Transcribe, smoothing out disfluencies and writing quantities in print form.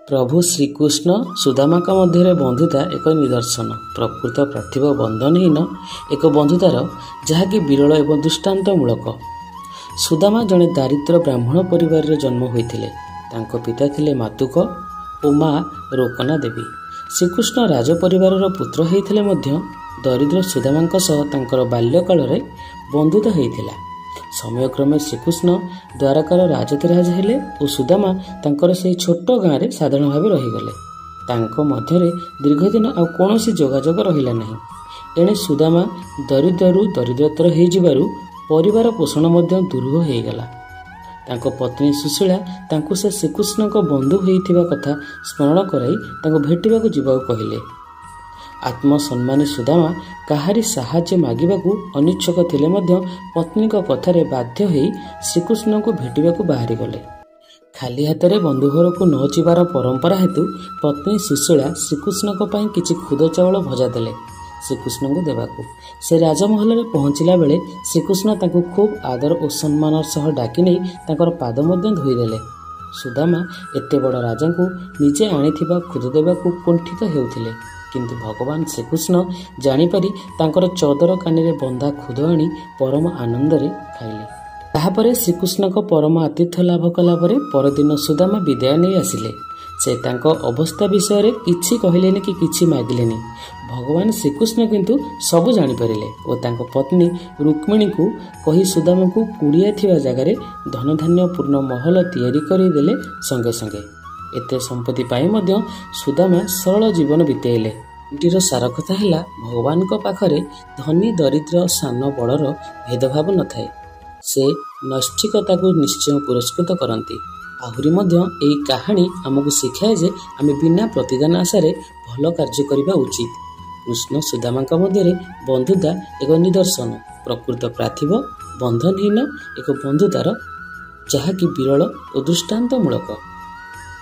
प्रभु श्रीकृष्ण सुदामा मध्य बंधुता एक निदर्शन प्रकृत पार्थिव बंधनहीन एक बंधुतार जहाँकि विरल एवं दृष्टांतमूलक। सुदामा जड़े दारिद्र ब्राह्मण परिवार जन्म होते। पिता थिले मातुक और माँ रोकना देवी। श्रीकृष्ण राजपरिवार पुत्र होते दरिद्र सुदामा बाल्यकाल बंधुता होता। समयक्रमे श्रीकृष्ण द्वारकार राजधिराज हेले और सुदामा तांकर से छोट गाँव में साधारण भाव रहीगले। तांको मध्यरे दीर्घदिन आ कौनसी जोगाजोग रहिला नहीं। एणे सुदामा दरिद्रु दरिद्रतर हो परिवार पोषण मध्य दुर्ह होगला। तांको पत्नी सुशीला तांको से श्रीकृष्ण बंधु होइथिबा कथा स्मरण कराई तांको भेटिबाकू जिबाकू कहिले। आत्मसम्मानी सुदामा काहारी साहाय्य मागिबाकू अनिच्छुक थिले मध्य पत्नी कथारे बाध्य होई श्रीकृष्ण को भेटिबाकू बाहरी गले। खाली हाथ बंधु घर को न जीवार परंपरा हेतु पत्नी सुशीला श्रीकृष्ण पई किछि खुद चाउल भजा देले श्रीकृष्ण को देवाकू। से राजमहल में पहुंचला बेले श्रीकृष्ण तांको खूब आदर और सम्मान सह डाकी नहीं तांकर पाद मध्य धोईदेले। सुदामा एते बड़ राजा को निजे आनिथिबा खुद देवाकू कुंठित हेउथिले, किंतु भगवान श्रीकृष्ण जानिपारी तांकर चौदर कानी बंधा खुद आनी परम आनंद खाइले। ताहापरे श्रीकृष्ण परम आतिथ्य लाभ कला परदिन सुदामा विदाय नहीं आसिले। से तांको अवस्था विषय रे किछि कहिलेनी कि किछि मागिलेनी। भगवान श्रीकृष्ण किंतु सबु जानि परिले और तांको पत्नी रुक्मिणी को कही सुदामा को कुड़िया थिबा जगार धन धान्य पूर्ण महल तैयारी करि देले। संगे संगे एते संपत्ति पाई मध्य सुदामा सरल जीवन बितेइले। एटीर सार कथा है भगवान को पाखरे धनी दरिद्र सान बड़र भेदभाव न थाए। से नैष्ठिकता को निश्चय पुरस्कृत करती। आहुरी मध्य एई कहानी आमको शिखाए जे आमे बिना प्रतिदान आशारे भल कार्य करबा उचित। कृष्ण सुदामा मध्य बंधुता एक निदर्शन प्रकृत पार्थिव बंधनहीन एक बंधुतार जहाँकि विरल और दृष्टांतमूलक।